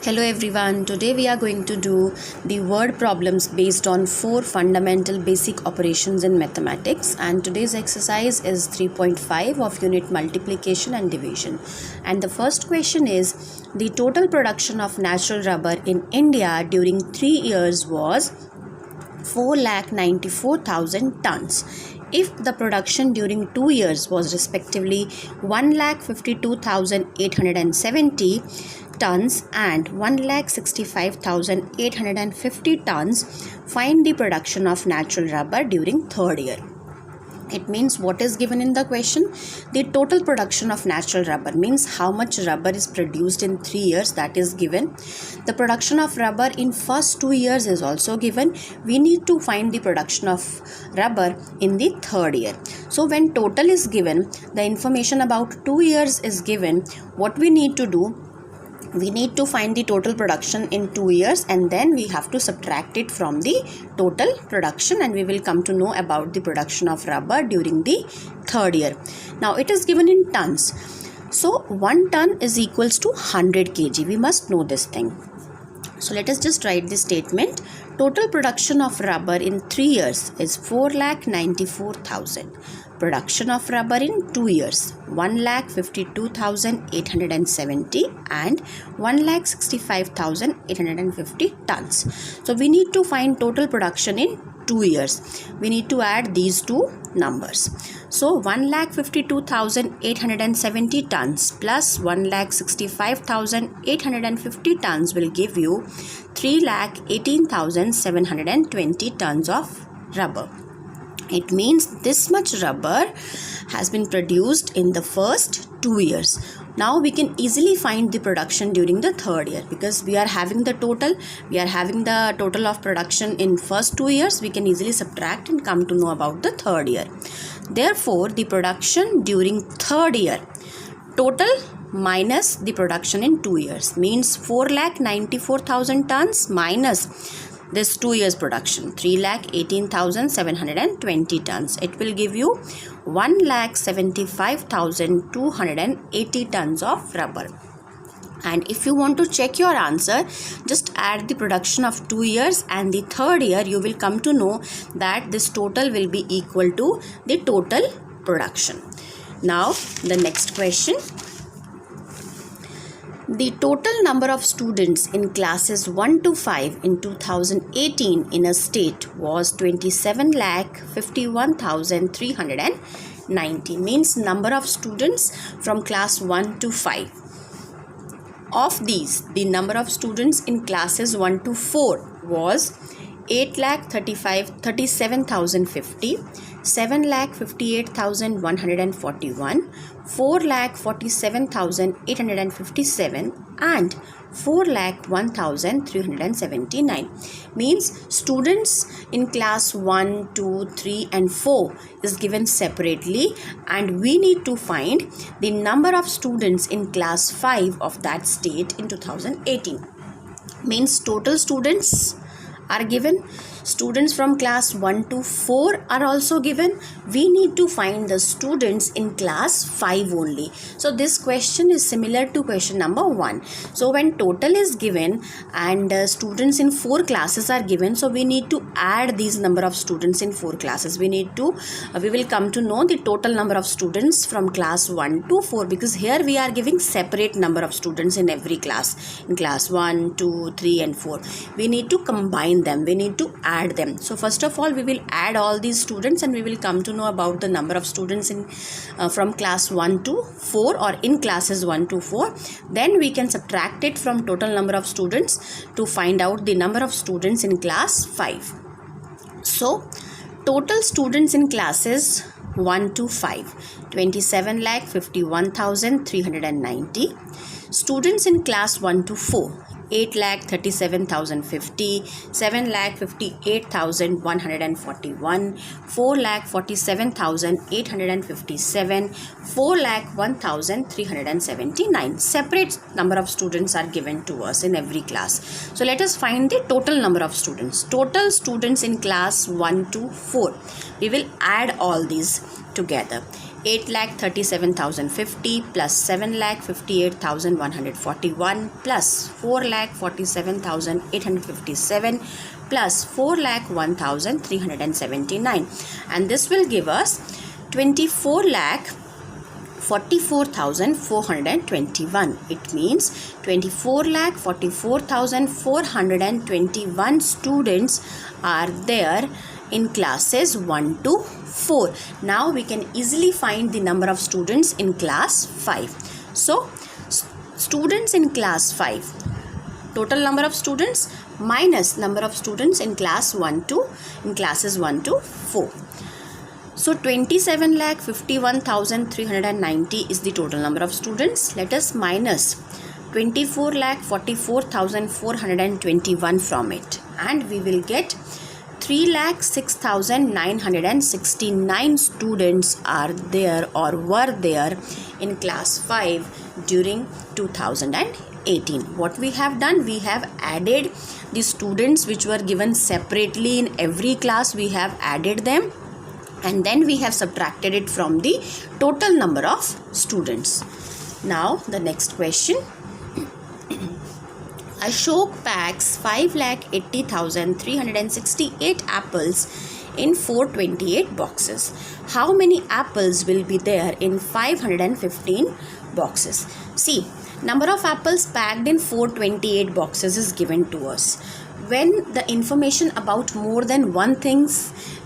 Hello everyone, today we are going to do the word problems based on 4 fundamental basic operations in mathematics, and today's exercise is 3.5 of unit multiplication and division. And the first question is, the total production of natural rubber in India during 3 years was 4,94,000 tons. If the production during 2 years was respectively 1,52,870 tons and 1,65,850 tons, find the production of natural rubber during third year. It means what is given in the question? The total production of natural rubber means how much rubber is produced in 3 years, that is given. The production of rubber in first 2 years is also given. We need to find the production of rubber in the third year. So when total is given, the information about 2 years is given. What we need to do? We need to find the total production in 2 years, and then we have to subtract it from the total production, and we will come to know about the production of rubber during the third year. Now it is given in tons. So 1 ton is equals to 100 kg. We must know this thing. So let us just write this statement. Total production of rubber in 3 years is 4,94,000. Production of rubber in 2 years, 1,52,870 and 1,65,850 tons. So we need to find total production in 2 years. We need to add these two numbers. So 1,52,870 tons plus 1,65,850 tons will give you 3,18,720 tons of rubber. It means this much rubber has been produced in the first 2 years. Now we can easily find the production during the third year, because we are having the total. We are having the total of production in first 2 years. We can easily subtract and come to know about the third year. Therefore, the production during third year, total minus the production in 2 years, means 4,94,000 tons minus this 2 years production, 3,18,720 tons. It will give you 1,75,280 tons of rubber. And if you want to check your answer, just add the production of 2 years and the third year. You will come to know that this total will be equal to the total production. Now the next question. The total number of students in classes 1 to 5 in 2018 in a state was 27,51,390. Means number of students from class 1 to 5. Of these, the number of students in classes 1 to 4 was 8,37,050, 7,58,141, 4,47,857 and 4,01,379. Means students in class 1, 2, 3 and 4 is given separately, and we need to find the number of students in class 5 of that state in 2018. Means total students are given. Students from class 1 to 4 are also given. We need to find the students in class 5 only. So this question is similar to question number 1. So when total is given and students in 4 classes are given, so we need to add these number of students in 4 classes. We will come to know the total number of students from class 1 to 4, because here we are giving separate number of students in every class. In class 1, 2, 3 and 4. We need to combine them. We need to add them. So first of all, we will add all these students and we will come to know about the number of students in from class 1 to 4 or in classes 1 to 4. Then we can subtract it from total number of students to find out the number of students in class 5. So total students in classes 1 to 5, 27,51,390. Students in class 1 to 4, 8,37,050, 7,58,141, 4,47,857, 4,01,379. Separate number of students are given to us in every class. So let us find the total number of students. Total students in class 1 to 4. We will add all these together. 8,37,050 plus 7,58,141 plus 4,47,857 plus 4,01,379, and this will give us 24,44,421. It means 24,44,421 students are there in classes 1 to 4. Now we can easily find the number of students in class 5. So students in class 5, total number of students minus number of students in classes 1 to 4. So 27,51,390 is the total number of students. Let us minus 24,44,421 from it, and we will get 3,06,969 students are there or were there in class 5 during 2018. What we have done, we have added the students which were given separately in every class. We have added them, and then we have subtracted it from the total number of students. Now the next question. Ashok packs 5,80,368 apples in 428 boxes. How many apples will be there in 515 boxes? See, number of apples packed in 428 boxes is given to us. When the information about more than one thing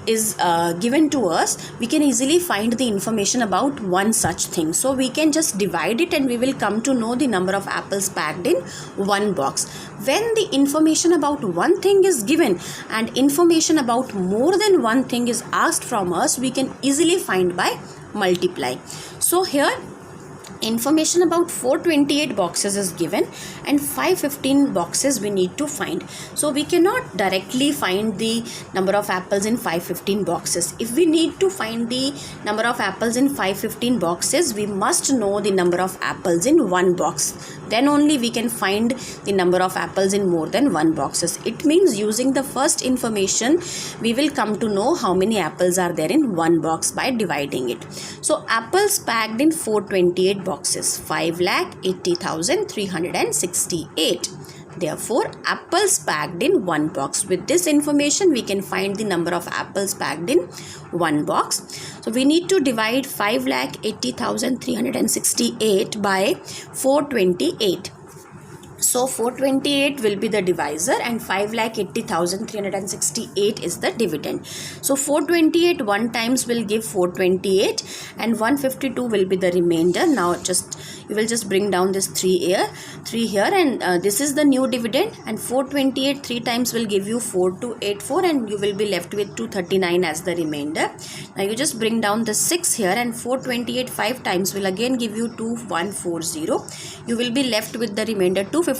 is given to us, we can easily find the information about one such thing. So we can just divide it and we will come to know the number of apples packed in one box. When the information about one thing is given and information about more than one thing is asked from us, we can easily find by multiply. So here information about 428 boxes is given and 515 boxes we need to find. So we cannot directly find the number of apples in 515 boxes. If we need to find the number of apples in 515 boxes, we must know the number of apples in one box. Then only we can find the number of apples in more than one boxes. It means using the first information, we will come to know how many apples are there in one box by dividing it. So apples packed in 428 boxes, 5,80,368. Therefore, apples packed in one box. With this information, we can find the number of apples packed in one box. So we need to divide 5,80,368 by 428. So 428 will be the divisor and 5,80,368 is the dividend. So 428 one times will give 428 and 152 will be the remainder. Now you will just bring down this 3 here and this is the new dividend, and 428 3 times will give you 4284 and you will be left with 239 as the remainder. Now you just bring down the 6 here and 428 5 times will again give you 2140. You will be left with the remainder 256.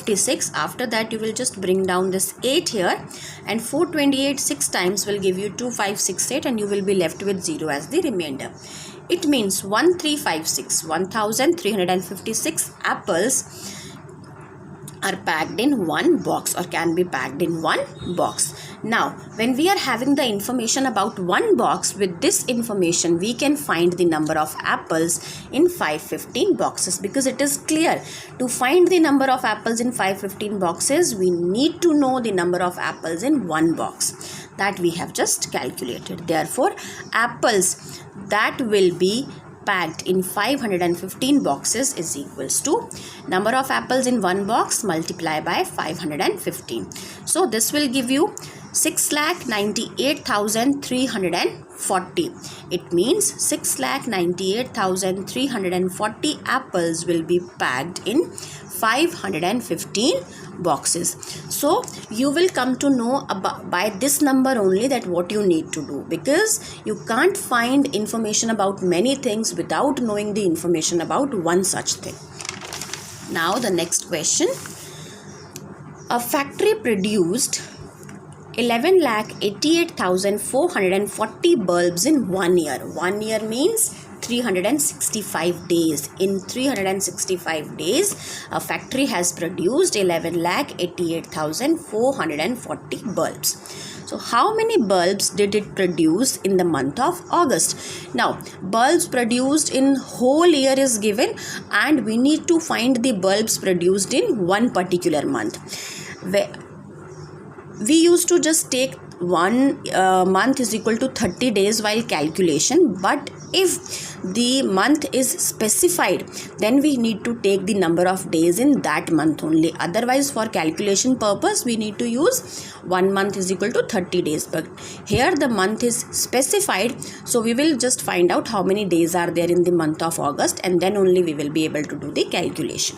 After that you will just bring down this 8 here and 428 6 times will give you 2568 and you will be left with 0 as the remainder. It means 1356 apples are packed in one box or can be packed in one box. Now, when we are having the information about one box, with this information we can find the number of apples in 515 boxes, because it is clear to find the number of apples in 515 boxes, we need to know the number of apples in one box that we have just calculated. Therefore, apples that will be packed in 515 boxes is equals to number of apples in one box multiply by 515. So this will give you 6,98,340. It means 6,98,340 apples will be packed in 515 boxes. So you will come to know about by this number only that what you need to do, because you can't find information about many things without knowing the information about one such thing. Now the next question. A factory produced 11,88,440 bulbs in 1 year. 1 year means 365 days. In 365 days, a factory has produced 11,88,440 bulbs. So how many bulbs did it produce in the month of August? Now bulbs produced in whole year is given, and we need to find the bulbs produced in one particular month. We used to just take one month is equal to 30 days while calculation, but if the month is specified, then we need to take the number of days in that month only. Otherwise, for calculation purpose, we need to use 1 month is equal to 30 days, but here the month is specified, so we will just find out how many days are there in the month of August, and then only we will be able to do the calculation.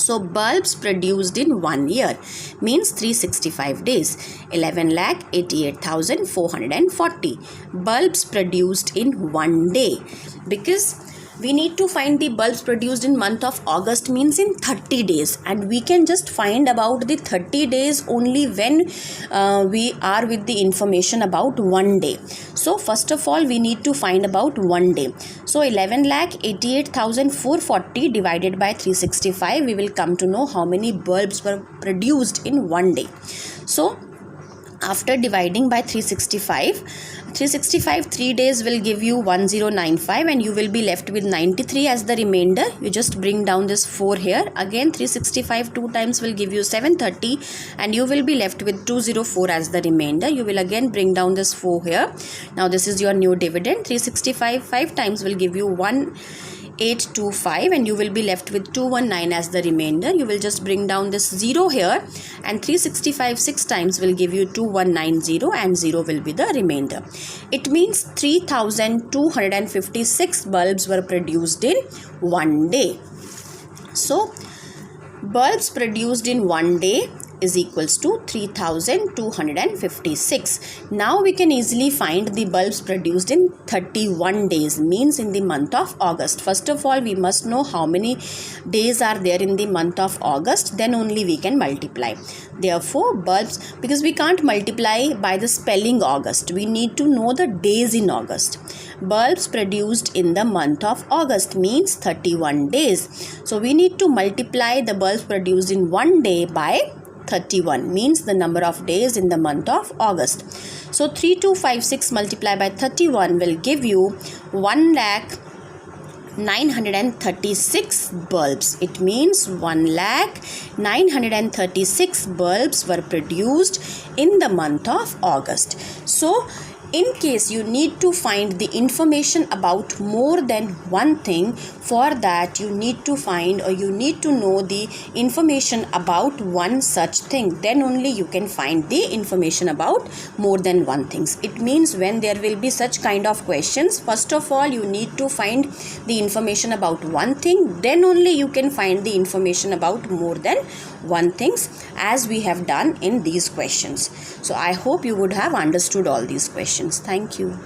So bulbs produced in 1 year means 365 days. 11,88,440 bulbs produced in 1 day, because we need to find the bulbs produced in month of August means in 30 days, and we can just find about the 30 days only when we are with the information about 1 day. So first of all we need to find about 1 day. So 11,88,440 divided by 365, we will come to know how many bulbs were produced in 1 day. So after dividing by 365, 3 days will give you 1095, and you will be left with 93 as the remainder. You just bring down this 4 here. Again 365 2 times will give you 730, and you will be left with 204 as the remainder. You will again bring down this 4 here. Now this is your new dividend. 365 5 times will give you 1825, and you will be left with 219 as the remainder. You will just bring down this 0 here, and 365 6 times will give you 2190, and 0 will be the remainder. It means 3256 bulbs were produced in 1 day. So bulbs produced in 1 day is equals to 3256. Now we can easily find the bulbs produced in 31 days means in the month of August. First of all we must know how many days are there in the month of August, then only we can multiply. Therefore bulbs, because we can't multiply by the spelling August, we need to know the days in August. Bulbs produced in the month of August means 31 days. So we need to multiply the bulbs produced in 1 day by 31 means the number of days in the month of August. So 3256 multiplied by 31 will give you 1,936 bulbs. It means 1,936 bulbs were produced in the month of August. So in case you need to find the information about more than one thing, for that you need to find or you need to know the information about one such thing, then only you can find the information about more than one things. It means when there will be such kind of questions, first of all you need to find the information about one thing, then only you can find the information about more than one things, as we have done in these questions. So I hope you would have understood all these questions. Thank you.